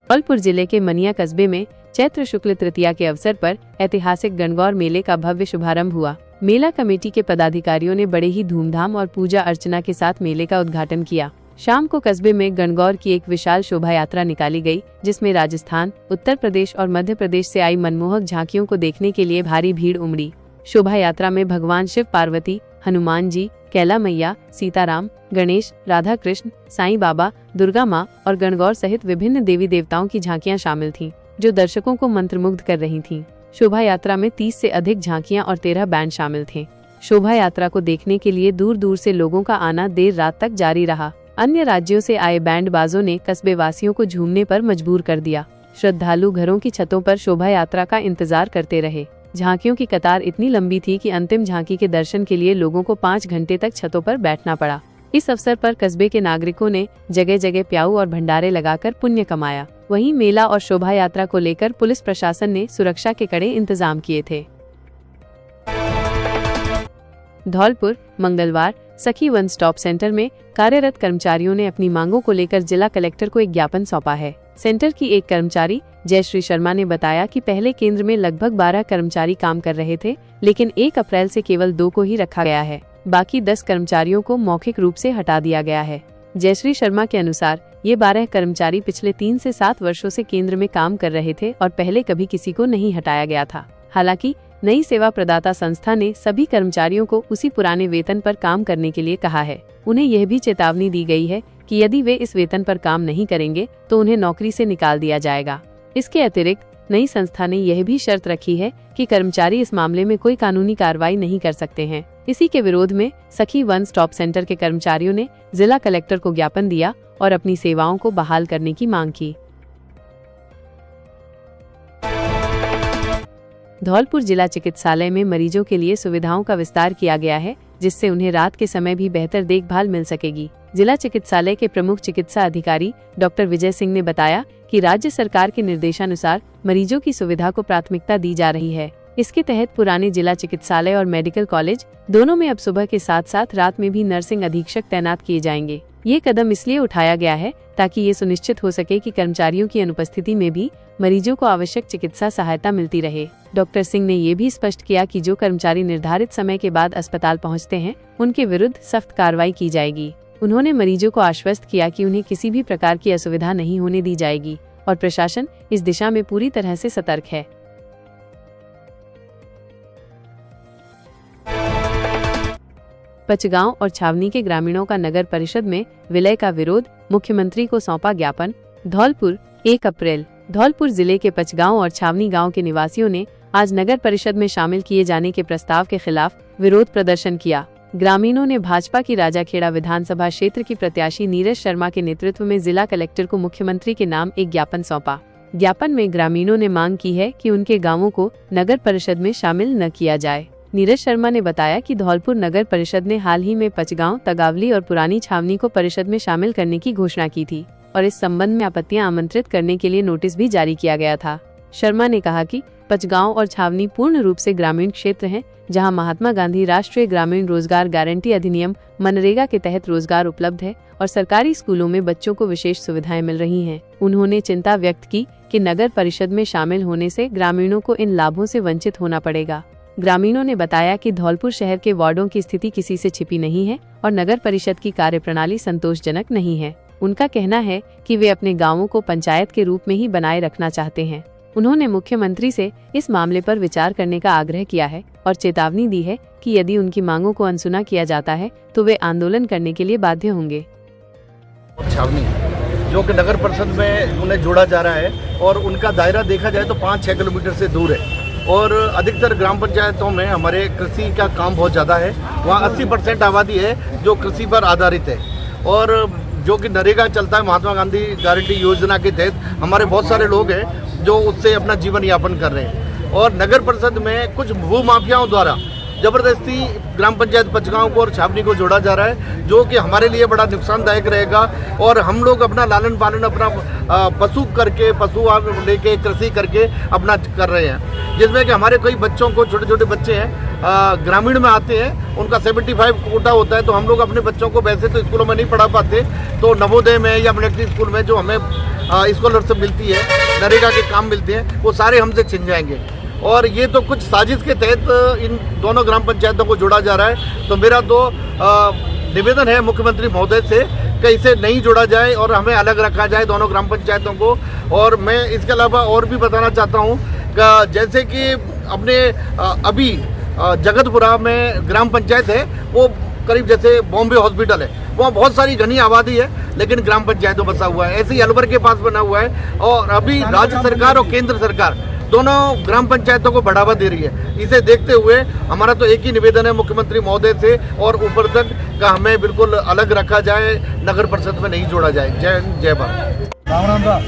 धौलपुर जिले के मनिया कस्बे में चैत्र शुक्ल तृतीया के अवसर पर ऐतिहासिक गणगौर मेले का भव्य शुभारंभ हुआ। मेला कमेटी के पदाधिकारियों ने बड़े ही धूमधाम और पूजा अर्चना के साथ मेले का उद्घाटन किया। शाम को कस्बे में गणगौर की एक विशाल शोभा यात्रा निकाली गई, जिसमें राजस्थान, उत्तर प्रदेश और मध्य प्रदेश से आई मनमोहक झांकियों को देखने के लिए भारी भीड़ उमड़ी। शोभा यात्रा में भगवान शिव पार्वती, हनुमान जी, कैला मैया, सीताराम, गणेश, राधा कृष्ण, साईं बाबा, दुर्गा माँ और गणगौर सहित विभिन्न देवी देवताओं की झांकियां शामिल थीं, जो दर्शकों को मंत्रमुग्ध कर रही थीं। शोभा यात्रा में 30 से अधिक झांकियां और 13 बैंड शामिल थे। शोभा यात्रा को देखने के लिए दूर दूर से लोगों का आना देर रात तक जारी रहा। अन्य राज्यों से आए बैंड बाजों ने कस्बे वासियों को झूमने पर मजबूर कर दिया। श्रद्धालु घरों की छतों पर शोभा यात्रा का इंतजार करते रहे। झांकियों की कतार इतनी लंबी थी कि अंतिम झांकी के दर्शन के लिए लोगों को 5 घंटे तक छतों पर बैठना पड़ा। इस अवसर पर कस्बे के नागरिकों ने जगह जगह प्याऊ और भंडारे लगाकर पुण्य कमाया। वहीं मेला और शोभा यात्रा को लेकर पुलिस प्रशासन ने सुरक्षा के कड़े इंतजाम किए थे। धौलपुर मंगलवार सखी वन स्टॉप सेंटर में कार्यरत कर्मचारियों ने अपनी मांगों को लेकर जिला कलेक्टर को एक ज्ञापन सौंपा है। सेंटर की एक कर्मचारी जयश्री शर्मा ने बताया कि पहले केंद्र में लगभग 12 कर्मचारी काम कर रहे थे, लेकिन 1 अप्रैल से केवल 2 को ही रखा गया है। बाकी 10 कर्मचारियों को मौखिक रूप से हटा दिया गया है। जयश्री शर्मा के अनुसार ये 12 कर्मचारी पिछले 3 से 7 वर्षों से केंद्र में काम कर रहे थे और पहले कभी किसी को नहीं हटाया गया था। हालांकि नई सेवा प्रदाता संस्था ने सभी कर्मचारियों को उसी पुराने वेतन पर काम करने के लिए कहा है। उन्हें यह भी चेतावनी दी गई है कि यदि वे इस वेतन पर काम नहीं करेंगे तो उन्हें नौकरी से निकाल दिया जाएगा। इसके अतिरिक्त नई संस्था ने यह भी शर्त रखी है कि कर्मचारी इस मामले में कोई कानूनी कार्रवाई नहीं कर सकते हैं। इसी के विरोध में सखी वन स्टॉप सेंटर के कर्मचारियों ने जिला कलेक्टर को ज्ञापन दिया और अपनी सेवाओं को बहाल करने की मांग की। धौलपुर जिला चिकित्सालय में मरीजों के लिए सुविधाओं का विस्तार किया गया है, जिससे उन्हें रात के समय भी बेहतर देखभाल मिल सकेगी। जिला चिकित्सालय के प्रमुख चिकित्सा अधिकारी डॉक्टर विजय सिंह ने बताया कि राज्य सरकार के निर्देशानुसार मरीजों की सुविधा को प्राथमिकता दी जा रही है। इसके तहत पुराने जिला चिकित्सालय और मेडिकल कॉलेज दोनों में अब सुबह के साथ साथ रात में भी नर्सिंग अधीक्षक तैनात किए जाएंगे। ये कदम इसलिए उठाया गया है ताकि ये सुनिश्चित हो सके कि कर्मचारियों की अनुपस्थिति में भी मरीजों को आवश्यक चिकित्सा सहायता मिलती रहे। डॉक्टर सिंह ने ये भी स्पष्ट किया कि जो कर्मचारी निर्धारित समय के बाद अस्पताल पहुंचते हैं, उनके विरुद्ध सख्त कार्रवाई की जाएगी। उन्होंने मरीजों को आश्वस्त किया कि उन्हें किसी भी प्रकार की असुविधा नहीं होने दी जाएगी और प्रशासन इस दिशा में पूरी तरह से सतर्क है। पचगांव और छावनी के ग्रामीणों का नगर परिषद में विलय का विरोध, मुख्यमंत्री को सौंपा ज्ञापन। धौलपुर 1 अप्रैल धौलपुर जिले के पचगांव और छावनी गांव के निवासियों ने आज नगर परिषद में शामिल किए जाने के प्रस्ताव के खिलाफ विरोध प्रदर्शन किया। ग्रामीणों ने भाजपा की राजाखेड़ा विधानसभा क्षेत्र की प्रत्याशी नीरज शर्मा के नेतृत्व में जिला कलेक्टर को मुख्यमंत्री के नाम एक ज्ञापन सौंपा। ज्ञापन में ग्रामीणों ने मांग की है कि उनके गांवों को नगर परिषद में शामिल न किया जाए। नीरज शर्मा ने बताया कि धौलपुर नगर परिषद ने हाल ही में पचगांव, तगावली और पुरानी छावनी को परिषद में शामिल करने की घोषणा की थी और इस संबंध में आपत्तियां आमंत्रित करने के लिए नोटिस भी जारी किया गया था। शर्मा ने कहा कि पचगांव और छावनी पूर्ण रूप से ग्रामीण क्षेत्र हैं, जहां महात्मा गांधी राष्ट्रीय ग्रामीण रोजगार गारंटी अधिनियम मनरेगा के तहत रोजगार उपलब्ध है और सरकारी स्कूलों में बच्चों को विशेष सुविधाएं मिल रही हैं। उन्होंने चिंता व्यक्त की कि नगर परिषद में शामिल होने से ग्रामीणों को इन लाभों से वंचित होना पड़ेगा। ग्रामीणों ने बताया कि धौलपुर शहर के वार्डों की स्थिति किसी से छिपी नहीं है और नगर परिषद की कार्यप्रणाली संतोषजनक नहीं है। उनका कहना है कि वे अपने गांवों को पंचायत के रूप में ही बनाए रखना चाहते हैं। उन्होंने मुख्यमंत्री से इस मामले पर विचार करने का आग्रह किया है और चेतावनी दी है कि यदि उनकी मांगों को अनसुना किया जाता है तो वे आंदोलन करने के लिए बाध्य होंगे। छावनी जो कि नगर परिषद में उन्हें जोड़ा जा रहा है और उनका दायरा देखा जाए तो 5-6 किलोमीटर से दूर है और अधिकतर ग्राम पंचायतों में हमारे कृषि का काम बहुत ज़्यादा है। वहाँ 80% आबादी है जो कृषि पर आधारित है और जो कि नरेगा चलता है, महात्मा गांधी गारंटी योजना के तहत हमारे बहुत सारे लोग हैं जो उससे अपना जीवन यापन कर रहे हैं। और नगर परिषद में कुछ भू माफियाओं द्वारा ज़बरदस्ती ग्राम पंचायत पचगांव को और छावनी को जोड़ा जा रहा है, जो कि हमारे लिए बड़ा नुकसानदायक रहेगा। और हम लोग अपना लालन पालन अपना पशु लेके कृषि करके अपना कर रहे हैं, जिसमें कि हमारे कई बच्चों को, छोटे छोटे बच्चे हैं ग्रामीण में आते हैं, उनका 75 कोटा होता है, तो हम लोग अपने बच्चों को वैसे तो स्कूलों में नहीं पढ़ा पाते, तो नवोदय में या मिलिट्री स्कूल में जो हमें स्कॉलरशिप मिलती है, नरेगा के काम मिलते हैं, वो सारे हमसे छिन जाएंगे। और ये तो कुछ साजिश के तहत इन दोनों ग्राम पंचायतों को जोड़ा जा रहा है। तो मेरा तो निवेदन है मुख्यमंत्री महोदय से कि इसे नहीं जोड़ा जाए और हमें अलग रखा जाए दोनों ग्राम पंचायतों को। और मैं इसके अलावा और भी बताना चाहता हूँ कि जैसे कि अपने अभी जगतपुरा में ग्राम पंचायत है, वो करीब जैसे बॉम्बे हॉस्पिटल है, वहाँ बहुत सारी घनी आबादी है लेकिन ग्राम पंचायतों बसा हुआ है। ऐसे ही अलवर के पास बना हुआ है। और अभी राज्य सरकार और केंद्र सरकार दोनों ग्राम पंचायतों को बढ़ावा दे रही है। इसे देखते हुए हमारा तो एक ही निवेदन है मुख्यमंत्री महोदय से और ऊपर तक का हमें बिल्कुल अलग रखा जाए, नगर परिषद में नहीं जोड़ा जाए। जय हिंद, जय भारत। राम राम।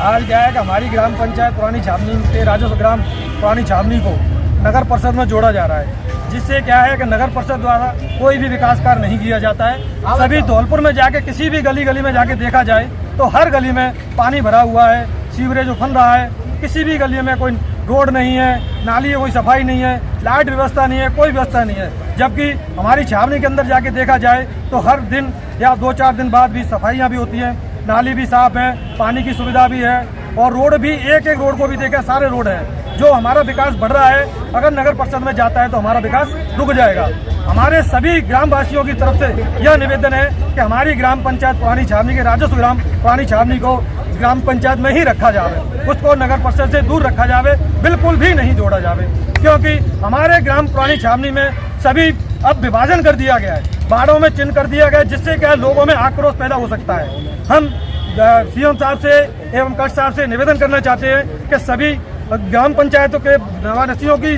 आज क्या है कि हमारी ग्राम पंचायत पुरानी छावनी के राजस्व ग्राम पुरानी छावनी को नगर परिषद में जोड़ा जा रहा है, जिससे क्या है कि नगर परिषद द्वारा कोई भी विकास कार्य नहीं किया जाता है। सभी धौलपुर में जाके किसी भी गली गली में जाके देखा जाए तो हर गली में पानी भरा हुआ है, सीवरेज उफन रहा है, किसी भी गली में कोई रोड नहीं है, नाली है, कोई सफाई नहीं है, लाइट व्यवस्था नहीं है, कोई व्यवस्था नहीं है। जबकि हमारी छावनी के अंदर जाके देखा जाए तो हर दिन या 2-4 दिन बाद भी सफाइयाँ भी होती हैं, नाली भी साफ है, पानी की सुविधा भी है और रोड भी एक रोड को भी देखें सारे रोड हैं। जो हमारा विकास बढ़ रहा है, अगर नगर परिषद में जाता है तो हमारा विकास रुक जाएगा। हमारे सभी ग्रामवासियों की तरफ से यह निवेदन है कि हमारी ग्राम पंचायत पुरानी छावनी के राजस्व ग्राम पुरानी छावनी को ग्राम पंचायत में ही रखा जावे, उसको नगर परिषद से दूर रखा जावे, बिल्कुल भी नहीं जोड़ा जावे। क्योंकि हमारे ग्राम पुरानी छावनी में सभी अब विभाजन कर दिया गया है, बाड़ों में चिन्ह कर दिया गया है, जिससे क्या लोगों में आक्रोश पैदा हो सकता है। हम सीएम साहब से एवं कलेक्टर साहब से निवेदन करना चाहते हैं कि सभी ग्राम पंचायतों के निवासियों की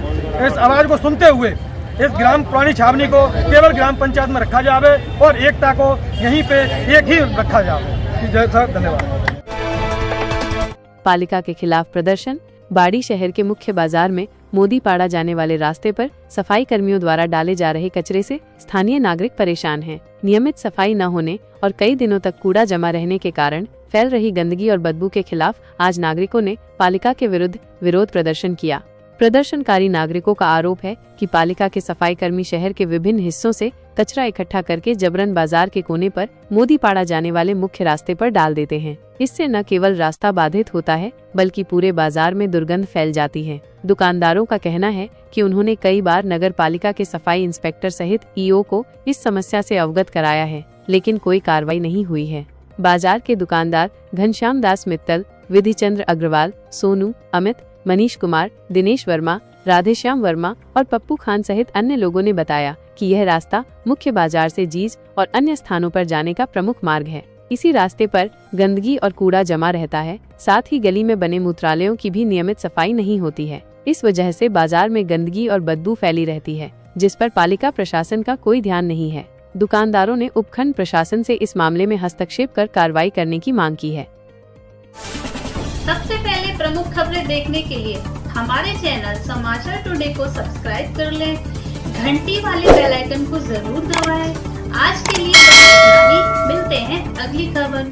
इस आवाज़ को सुनते हुए इस ग्राम पुरानी छावनी को केवल ग्राम पंचायत में रखा जावे और एकता को यहीं पे एक ही रखा जावे। जय सर, धन्यवाद। पालिका के खिलाफ प्रदर्शन। बाड़ी शहर के मुख्य बाजार में मोदीपाड़ा जाने वाले रास्ते पर सफाई कर्मियों द्वारा डाले जा रहे कचरे से स्थानीय नागरिक परेशान हैं। नियमित सफाई न होने और कई दिनों तक कूड़ा जमा रहने के कारण फैल रही गंदगी और बदबू के खिलाफ आज नागरिकों ने पालिका के विरुद्ध विरोध प्रदर्शन किया। प्रदर्शनकारी नागरिकों का आरोप है कि पालिका के सफाई कर्मी शहर के विभिन्न हिस्सों से कचरा इकट्ठा करके जबरन बाजार के कोने पर मोदीपाड़ा जाने वाले मुख्य रास्ते पर डाल देते हैं। इससे न केवल रास्ता बाधित होता है बल्कि पूरे बाजार में दुर्गंध फैल जाती है। दुकानदारों का कहना है कि उन्होंने कई बार नगर पालिका के सफाई इंस्पेक्टर सहित ईओ को इस समस्या से अवगत कराया है, लेकिन कोई कार्रवाई नहीं हुई है। बाजार के दुकानदार घनश्याम दास मित्तल, विधिचंद्र अग्रवाल, सोनू, अमित, मनीष कुमार, दिनेश वर्मा, राधेश्याम वर्मा और पप्पू खान सहित अन्य लोगों ने बताया कि यह रास्ता मुख्य बाजार से जीज और अन्य स्थानों पर जाने का प्रमुख मार्ग है। इसी रास्ते पर गंदगी और कूड़ा जमा रहता है, साथ ही गली में बने मूत्रालयों की भी नियमित सफाई नहीं होती है। इस वजह से बाजार में गंदगी और बदबू फैली रहती है, जिस पर पालिका प्रशासन का कोई ध्यान नहीं है। दुकानदारों ने उपखंड प्रशासन से इस मामले में हस्तक्षेप कर कार्रवाई करने की मांग की है। सबसे पहले प्रमुख खबरें देखने के लिए हमारे चैनल समाचार टुडे को सब्सक्राइब कर लें, घंटी वाले बेल आइकन को जरूर दबाएं। आज के लिए इतना ही, मिलते हैं अगली खबर।